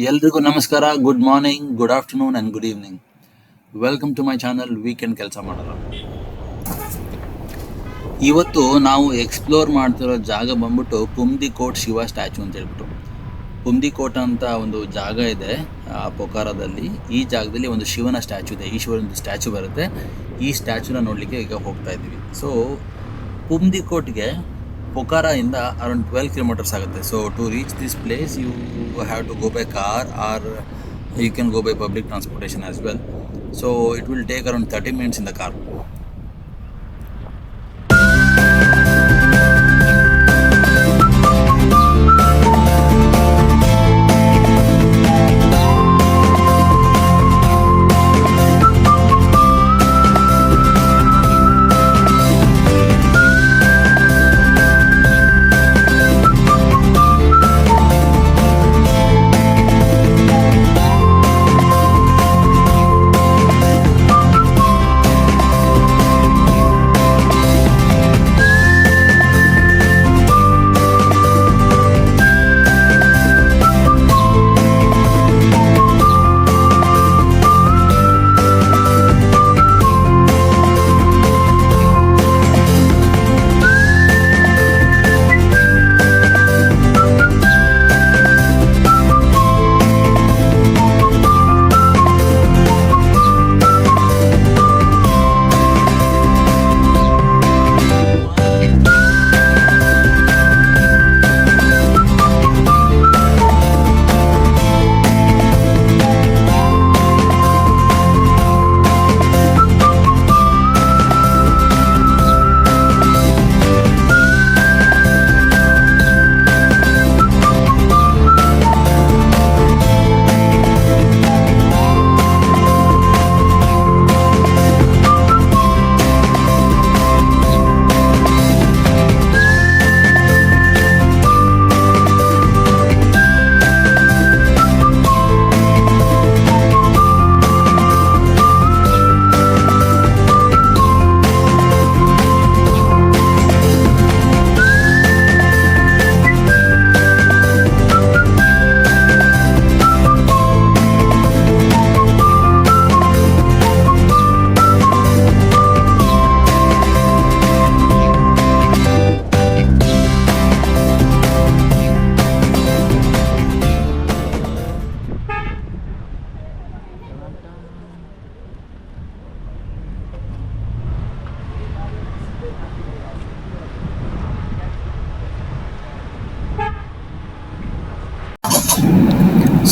ಎಲ್ರಿಗೂ ನಮಸ್ಕಾರ, good morning, good afternoon and good evening. Welcome to my channel weekend ಕೆಲಸ ಮಾಡೋರು. ಇವತ್ತು ನಾವು ಎಕ್ಸ್ಪ್ಲೋರ್ ಮಾಡ್ತಿರೋ ಜಾಗ ಬಂದ್ಬಿಟ್ಟು ಪುಮ್ದಿಕೋಟ್ ಶಿವ ಸ್ಟ್ಯಾಚು ಅಂತ ಹೇಳ್ಬಿಟ್ಟು. ಪುಮ್ದಿಕೋಟ್ ಅಂತ ಒಂದು ಜಾಗ ಇದೆ ಪೊಕಾರಾದಲ್ಲಿ. ಈ ಜಾಗದಲ್ಲಿ ಒಂದು ಶಿವನ ಸ್ಟ್ಯಾಚು ಇದೆ, ಈಶ್ವರನ ಸ್ಟ್ಯಾಚು ಬರುತ್ತೆ. ಈ ಸ್ಟ್ಯಾಚುನ ನೋಡಲಿಕ್ಕೆ ಈಗ ಹೋಗ್ತಾ ಇದ್ದೀವಿ. ಸೊ ಪುಮ್ದಿಕೋಟ್ಗೆ Pokhara in the around 12 kilometers ಆಗುತ್ತೆ. So to reach this place you have to go by car or you can go by public transportation as well. So it will take around 30 minutes in the car.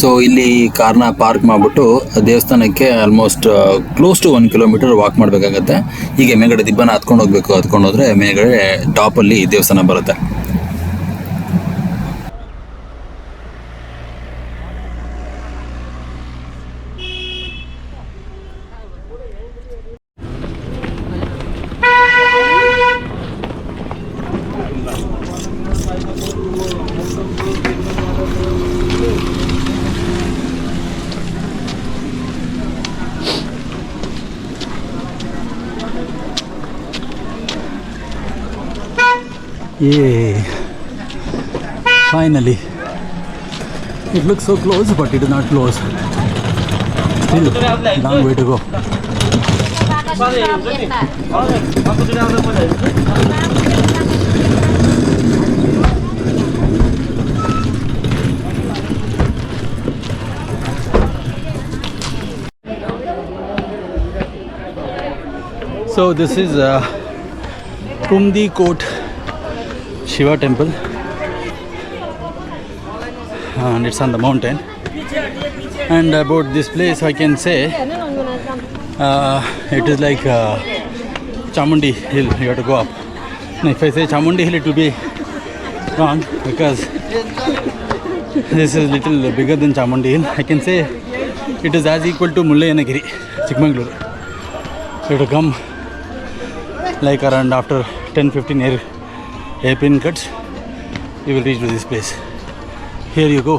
So ಇಲ್ಲಿ ಕಾರ್ನ park ಮಾಡಿಬಿಟ್ಟು ದೇವಸ್ಥಾನಕ್ಕೆ almost close to 1 kilometre walk ಮಾಡಬೇಕಾಗತ್ತೆ. ಹೀಗೆ ಮೇಲ್ಗಡೆ ದಿಬ್ಬನ ಹತ್ಕೊಂಡು ಹೋಗ್ಬೇಕು. ಹತ್ಕೊಂಡು ಹೋದ್ರೆ ಮೇಲ್ಗಡೆ ಟಾಪಲ್ಲಿ ದೇವಸ್ಥಾನ ಬರುತ್ತೆ. Yay! Finally, it looks so close, but it is not close. Still, long way to go. So this is Pumdikot Shiva temple, and it's on the mountain. And about this place I can say it is like Chamundi hill. You have to go up. And if I say Chamundi hill, it will be wrong because this is little bigger than Chamundi hill. I can say it is as equal to Mullayanagiri, Chikmagaluru. You have to come like around after 10-15 airplane cuts, you will reach to this place. Here you go.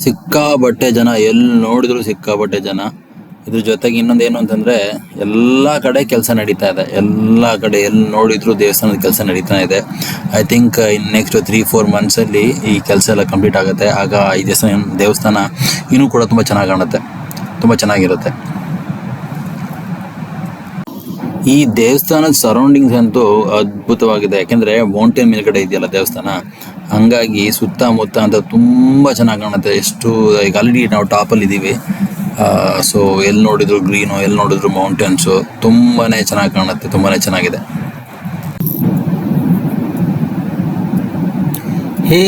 ಸಿಕ್ಕಾಬಟ್ಟೆ ಜನ, ಎಲ್ಲಿ ನೋಡಿದ್ರು ಸಿಕ್ಕಾಬಟ್ಟೆ ಜನ. ಇದ್ರ ಜೊತೆಗೆ ಇನ್ನೊಂದು ಏನು ಅಂತಂದರೆ, ಎಲ್ಲ ಕಡೆ ಕೆಲಸ ನಡೀತಾ ಇದೆ. ಎಲ್ಲ ಕಡೆ ಎಲ್ಲಿ ನೋಡಿದ್ರು ದೇವಸ್ಥಾನದ ಕೆಲಸ ನಡೀತಾ ಇದೆ. ಐ ಥಿಂಕ್ ಇನ್ ನೆಕ್ಸ್ಟ್ 3-4 ಮಂತ್ಸಲ್ಲಿ ಈ ಕೆಲಸ ಎಲ್ಲ ಕಂಪ್ಲೀಟ್ ಆಗುತ್ತೆ. ಆಗ ಈ ದೇವಸ್ಥಾನ ಇನ್ನೂ ಕೂಡ ತುಂಬ ಚೆನ್ನಾಗಿ ಕಾಣುತ್ತೆ, ತುಂಬ ಚೆನ್ನಾಗಿರುತ್ತೆ. ಈ ದೇವಸ್ಥಾನದ ಸರೌಂಡಿಂಗ್ಸ್ ಅಂತೂ ಅದ್ಭುತವಾಗಿದೆ. ಯಾಕೆಂದರೆ ಮೌಂಟೇನ್ ಮೇಲ್ಗಡೆ ಇದೆಯಲ್ಲ ದೇವಸ್ಥಾನ, ಹಂಗಾಗಿ ಸುತ್ತಮುತ್ತ ಅಂತ ತುಂಬ ಚೆನ್ನಾಗಿ ಕಾಣುತ್ತೆ. ಎಷ್ಟು ಈಗ ಆಲ್ರೆಡಿ ನಾವು ಟಾಪಲ್ಲಿ ಇದ್ದೀವಿ. ಸೊ ಎಲ್ಲಿ ನೋಡಿದ್ರು ಗ್ರೀನು, ಎಲ್ಲಿ ನೋಡಿದ್ರು ಮೌಂಟೇನ್ಸು, ತುಂಬಾ ಚೆನ್ನಾಗಿ ಕಾಣುತ್ತೆ, ತುಂಬಾ ಚೆನ್ನಾಗಿದೆ. ಹೇ,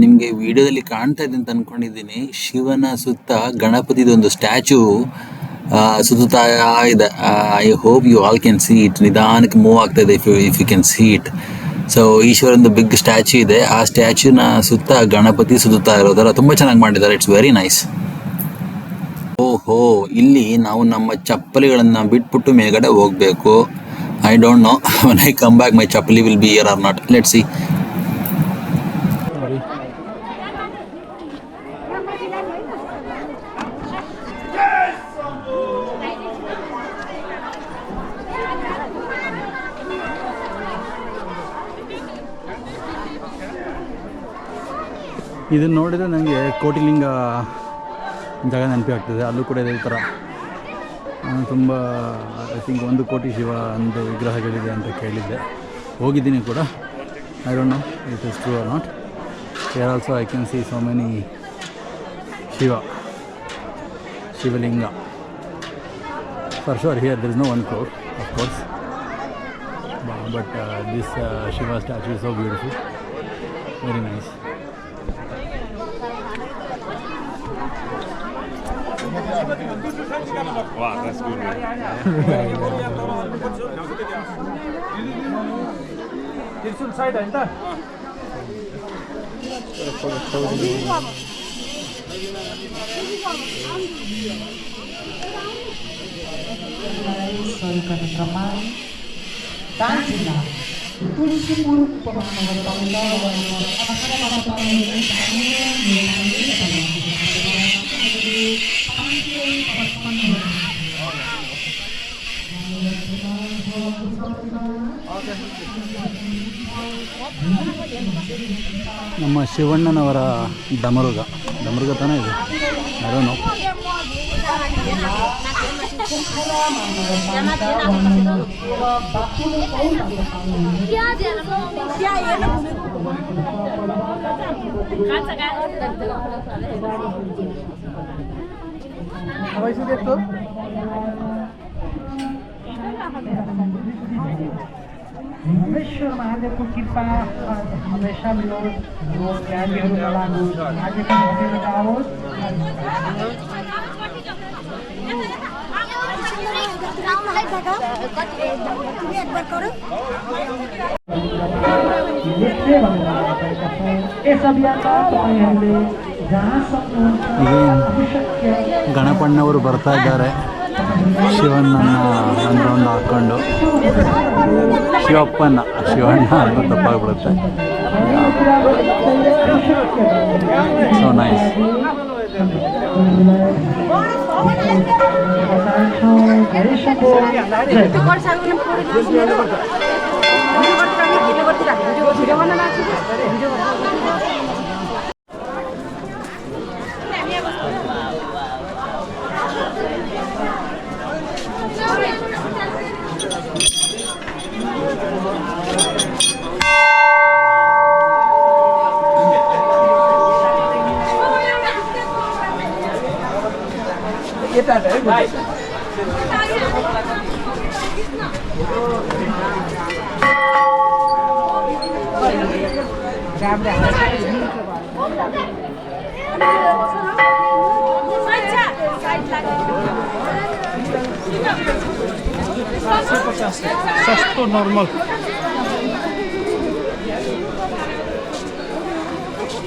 ನಿಮಗೆ ವಿಡಿಯೋದಲ್ಲಿ ಕಾಣ್ತಾ ಇದೆ ಅಂತ ಅಂದ್ಕೊಂಡಿದ್ದೀನಿ. ಶಿವನ ಸುತ್ತ ಗಣಪತಿದೊಂದು ಸ್ಟ್ಯಾಚು ಸುತ್ತಾ ಇದೆ. I hope you all can see it. ನಿಧಾನಕ್ಕೆ ಮೂವ್ ಆಗ್ತಾ ಇದೆ, if you can see it. So ಈಶ್ವರಂದು big statue ಇದೆ. ಆ ಸ್ಟ್ಯಾಚ್ಯೂನ ಸುತ್ತ ಗಣಪತಿ ಸುತ್ತಾ ಇರೋದರ ತುಂಬ ಚೆನ್ನಾಗಿ ಮಾಡಿದ್ದಾರೆ. It's very nice. ಓಹೋ, ಇಲ್ಲಿ ನಾವು ನಮ್ಮ ಚಪ್ಪಲಿಗಳನ್ನು ಬಿಟ್ಬಿಟ್ಟು ಮೇಲ್ಗಡೆ ಹೋಗಬೇಕು. I don't know when I come back my chappal will be here or not. Let's see. ಇದನ್ನು ನೋಡಿದರೆ ನನಗೆ ಕೋಟಿಲಿಂಗ ಜಾಗ ನೆನಪಿ ಆಗ್ತದೆ. ಅಲ್ಲೂ ಕೂಡ ಇದೇ ಥರ ತುಂಬ ಐ ಥಿಂಕ್ 1 ಕೋಟಿ ಶಿವ ಒಂದು ವಿಗ್ರಹಗಳಿದೆ ಅಂತ ಕೇಳಿದ್ದೆ. ಹೋಗಿದ್ದೀನಿ ಕೂಡ. I don't know it is true or not. Here also I can see so many Shivalinga. For sure here there is no 1 crore of course, but this Shiva statue is so beautiful, very nice. Wow, that's good. This side, enter. ನಮ್ಮ ಶಿವಣ್ಣನವರ ಡಮರುಗ ತಾನೇ ಇದೆ. ಅದನ್ನು विश्व महादेवको कृपा हमेशा मिलोस्, यो ज्ञानीहरूको लागि आजको दिन आओस्। यस अभियानमा तपाईहरूले जहाँ सक्नुहुन्छ ಗಣಪಣ್ಣವರು ಬರ್ತಾ ಇದ್ದಾರೆ. ಶಿವಣ್ಣನ ಒಂದು ಹಾಕ್ಕೊಂಡು, ಶಿವಣ್ಣ ಅಂತ ತಪ್ಪಾಗ್ಬಿಡುತ್ತೆ. So nice. Sस्तो normal.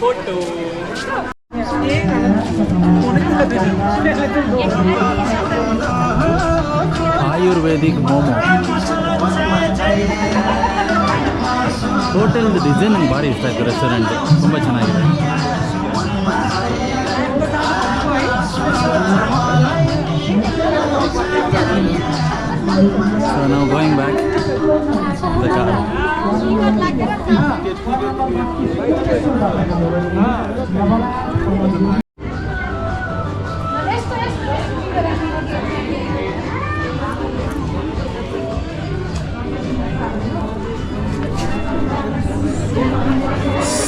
Photo. Ayurvedic momo. Hotel design ನಂಗೆ ಭಾರಿ ಇಷ್ಟ ಆಯಿತು. ರೆಸ್ಟೋರೆಂಟ್ ತುಂಬ ಚೆನ್ನಾಗಿದೆ. So now going back the car.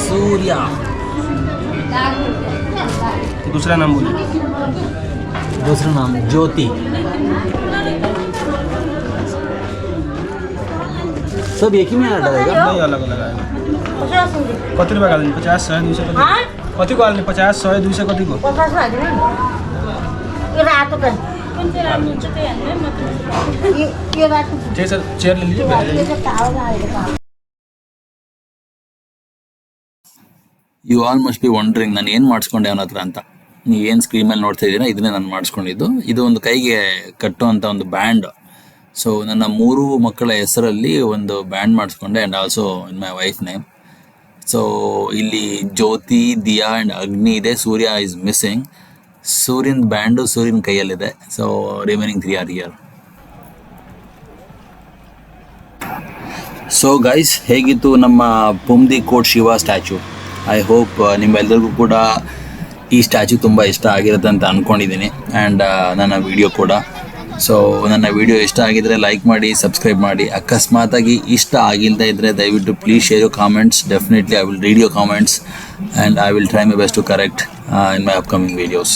Surya दूसरा नाम बोलो. दूसरा नाम ज्योति. सब एक ही में ऑर्डर रहेगा? नहीं, अलग अलग आएगा. कति रुपये का 50, 100, 200 कति को हाल्ने? 50, 100, 200 कति को? चेयर ले लीजिए. You all must be wondering ನಾನು ಏನು ಮಾಡಿಸ್ಕೊಂಡೆ ಅವನ ಹತ್ರ ಅಂತ. ನೀವು ಏನು ಸ್ಕ್ರೀನ್ ಮೇಲೆ ನೋಡ್ತಾ ಇದ್ದೀರಾ ಇದನ್ನೇ ನಾನು ಮಾಡಿಸ್ಕೊಂಡಿದ್ದು. ಇದು ಒಂದು ಕೈಗೆ ಕಟ್ಟುವಂಥ ಒಂದು ಬ್ಯಾಂಡ್. ಸೊ ನನ್ನ 3 ಮಕ್ಕಳ ಹೆಸರಲ್ಲಿ ಒಂದು ಬ್ಯಾಂಡ್ ಮಾಡಿಸ್ಕೊಂಡೆ and also in my wife name. So ಇಲ್ಲಿ ಜ್ಯೋತಿ, ದಿಯಾ ಆ್ಯಂಡ್ ಅಗ್ನಿ ಇದೆ. Surya is missing. ಸೂರ್ಯನ ಬ್ಯಾಂಡು ಸೂರ್ಯನ ಕೈಯಲ್ಲಿದೆ. So remaining 3 are here. So guys, ಹೇಗಿತ್ತು ನಮ್ಮ Pumdikot Shiva statue? I hope ನಿಮ್ಮೆಲ್ಲರಿಗೂ ಕೂಡ ಈ ಸ್ಟ್ಯಾಚು ತುಂಬ ಇಷ್ಟ ಆಗಿರುತ್ತೆ ಅಂತ ಅಂದ್ಕೊಂಡಿದ್ದೀನಿ ಆ್ಯಂಡ್ ನನ್ನ ವಿಡಿಯೋ ಕೂಡ. ಸೊ ನನ್ನ ವಿಡಿಯೋ ಇಷ್ಟ ಆಗಿದರೆ ಲೈಕ್ ಮಾಡಿ, ಸಬ್ಸ್ಕ್ರೈಬ್ ಮಾಡಿ. ಅಕಸ್ಮಾತಾಗಿ ಇಷ್ಟ ಆಗಿಲ್ಲದೆ ಇದ್ದರೆ ದಯವಿಟ್ಟು please share your comments. Definitely I will read your comments and I will try my best to correct in my upcoming videos.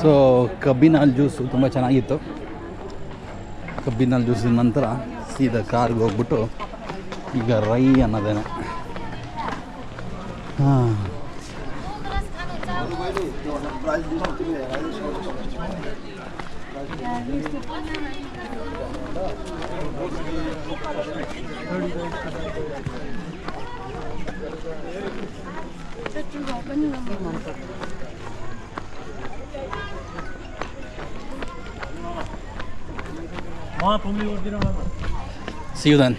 So ಕಬ್ಬಿನ ಹಾಲು ಜ್ಯೂಸು ತುಂಬ ಚೆನ್ನಾಗಿತ್ತು. ಕಬ್ಬಿನ ಹಾಲು ಜ್ಯೂಸಿನ ನಂತರ ಸೀದಾ ಕಾರ್ಗೆ ಹೋಗ್ಬಿಟ್ಟು ಈಗ ರೈ ಅನ್ನೋದೇನೆ. ಹಾಂ, see you then.